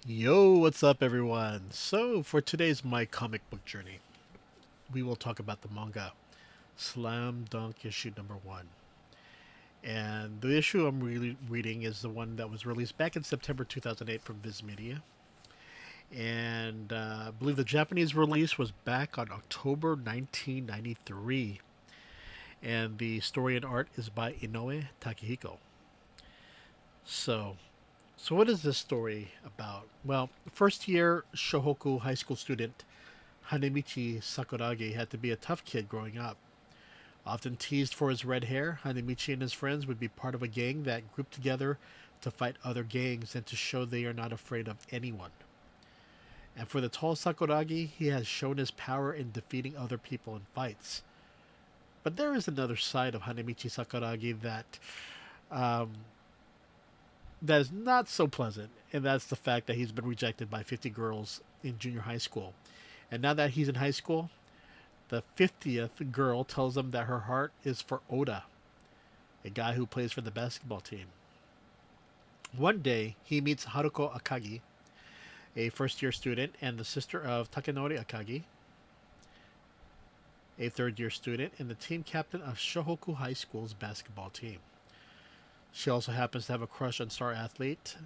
Yo, what's up, everyone? So, for today's My Comic Book Journey, we will talk about the manga Slam Dunk issue number one. And the issue I'm really reading is the one that was released back in September 2008 from Viz Media. And I believe the Japanese release was back on October 1993. And the story and art is by Inoue Takehiko. So, so what is this story about? Well, first year Shohoku high school student Hanemichi Sakuragi had to be a tough kid growing up. Often teased for his red hair, Hanemichi and his friends would be part of a gang that grouped together to fight other gangs and to show they are not afraid of anyone. And for the tall Sakuragi, he has shown his power in defeating other people in fights. But there is another side of Hanemichi Sakuragi um, that is not so pleasant, and that's the fact that he's been rejected by 50 girls in junior high school. And now that he's in high school, the 50th girl tells him that her heart is for Oda, a guy who plays for the basketball team. One day, he meets Haruko Akagi, a first year student, and the sister of Takenori Akagi, a third year student, and the team captain of Shohoku High School's basketball team. She also happens to have a crush on star athlete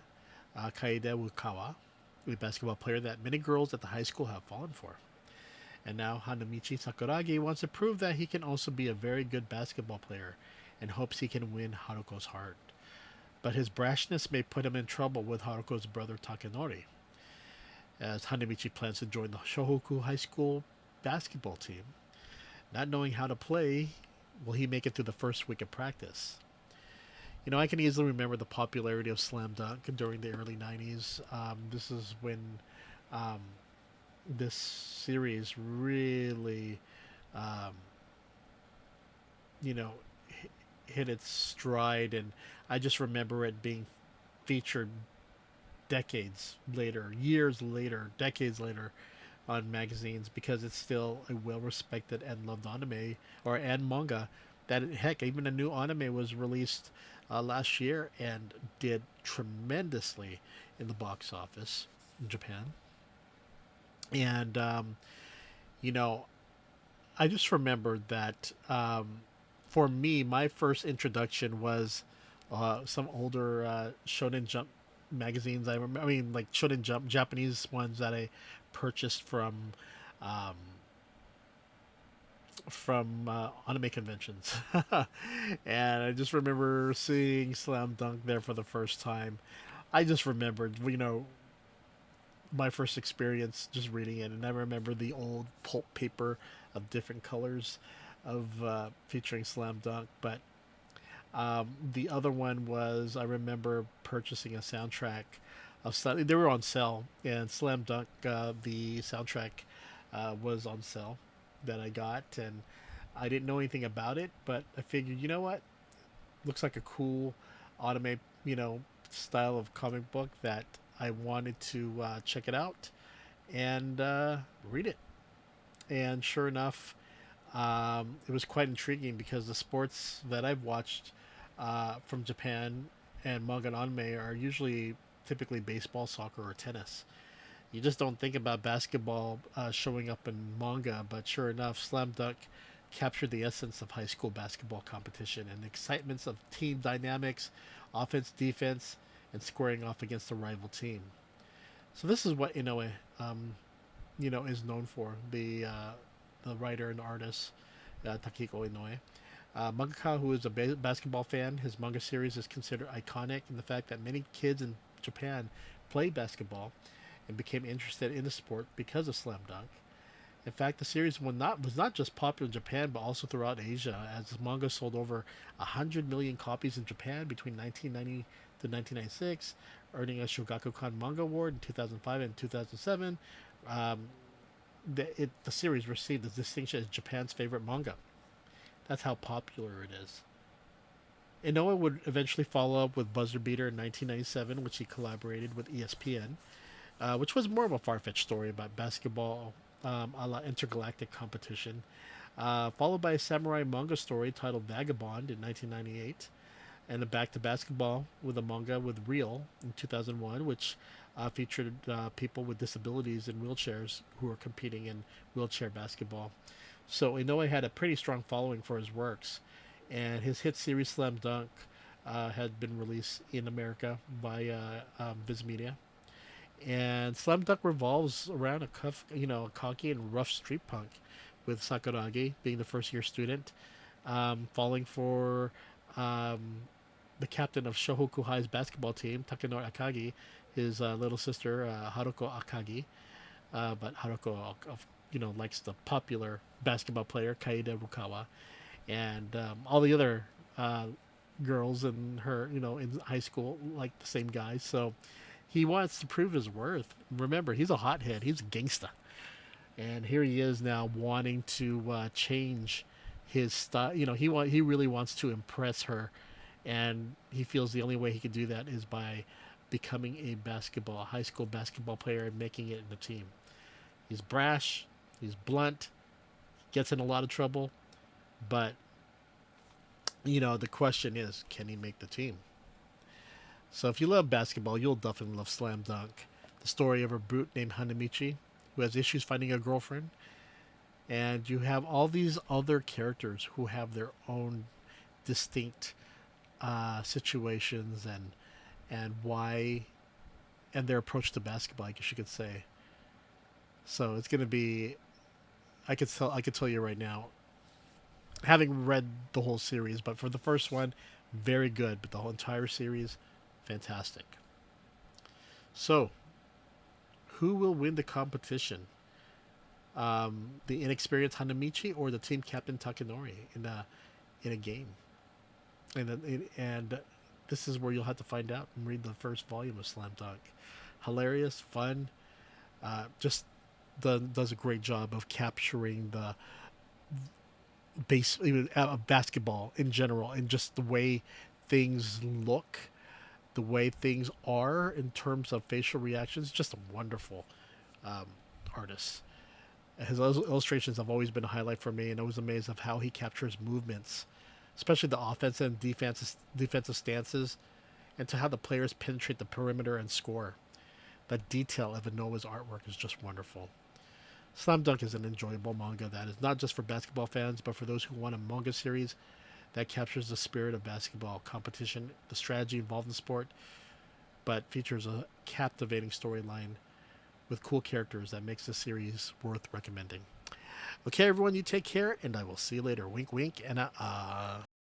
Kaede Wukawa, a basketball player that many girls at the high school have fallen for. And now Hanamichi Sakuragi wants to prove that he can also be a very good basketball player and hopes he can win Haruko's heart. But his brashness may put him in trouble with Haruko's brother Takenori, as Hanamichi plans to join the Shohoku High School basketball team. Not knowing how to play, will he make it through the first week of practice? You know, I can easily remember the popularity of Slam Dunk during the early 90s. This is when um, this series really, um, you know, hit its stride, and I just remember it being featured decades later, years later, decades later on magazines because it's still a well-respected and loved anime or and manga. That heck, even a new anime was released last year and did tremendously in the box office in Japan. And you know, I just remembered that for me, my first introduction was some older Shonen Jump magazines. I mean, like Shonen Jump Japanese ones that I purchased um, from anime conventions, and I just remember seeing Slam Dunk there for the first time. I just remembered, my first experience just reading it, and I remember the old pulp paper of different colors of featuring Slam Dunk. But the other one was I remember purchasing a soundtrack of they were on sale, and Slam Dunk the soundtrack was on sale that I got, and I didn't know anything about it, but I figured, you know what, looks like a cool anime, style of comic book that I wanted to check it out and read it. And sure enough, it was quite intriguing because the sports that I've watched from Japan and manga and anime are usually typically baseball, soccer, or tennis. You just don't think about basketball showing up in manga, but sure enough, Slam Dunk captured the essence of high school basketball competition and the excitements of team dynamics, offense, defense, and squaring off against a rival team. So this is what Inoue, is known for. The writer and artist Takehiko Inoue, mangaka who is a basketball fan. His manga series is considered iconic in the fact that many kids in Japan played basketball and became interested in the sport because of Slam Dunk. In fact, the series was not just popular in Japan but also throughout Asia, as the manga sold over 100 million copies in Japan between 1990 to 1996, earning a Shogakukan Manga Award in 2005 and 2007. Um, the series received the distinction as Japan's favorite manga. That's how popular it is. Inoue would eventually follow up with Buzzer Beater in 1997, which he collaborated with ESPN, which was more of a far-fetched story about basketball a la intergalactic competition, followed by a samurai manga story titled Vagabond in 1998. and then back to basketball with a manga with Real in 2001, which featured people with disabilities in wheelchairs who were competing in wheelchair basketball. So Inoue had a pretty strong following for his works, and his hit series Slam Dunk had been released in America by Viz Media. And Slam Dunk revolves around a cocky and rough street punk, with Sakuragi being the first year student, falling for um, the captain of Shohoku High's basketball team, Takenori Akagi, his little sister Haruko Akagi. But Haruko, likes the popular basketball player Kaede Rukawa, and all the other girls in in high school like the same guys. So he wants to prove his worth. Remember, he's a hothead. He's a gangsta, and here he is now wanting to change his style. He really wants to impress her, and he feels the only way he can do that is by becoming a high school basketball player and making it in the team. He's brash, he's blunt, gets in a lot of trouble, but the question is, can he make the team? So if you love basketball, you'll definitely love Slam Dunk. The story of a brute named Hanamichi who has issues finding a girlfriend, and you have all these other characters who have their own distinct situations and why and their approach to basketball, I guess you could say. So it's gonna be. I could tell you right now, having read the whole series, but for the first one, very good. But the whole entire series, fantastic. So, who will win the competition? The inexperienced Hanamichi or the team captain Takenori in a game? And this is where you'll have to find out and read the first volume of Slam Dunk. Hilarious, fun, just does a great job of capturing the base of basketball in general and just the way things look, the way things are in terms of facial reactions. Just a wonderful um, artist. His illustrations have always been a highlight for me, and I was amazed of how he captures movements, especially the offensive and defensive stances, and to how the players penetrate the perimeter and score. The detail of Inoue's artwork is just wonderful. Slam Dunk is an enjoyable manga that is not just for basketball fans, but for those who want a manga series that captures the spirit of basketball competition, the strategy involved in the sport, but features a captivating storyline with cool characters that makes the series worth recommending. Okay, everyone, you take care, and I will see you later. Wink, wink, and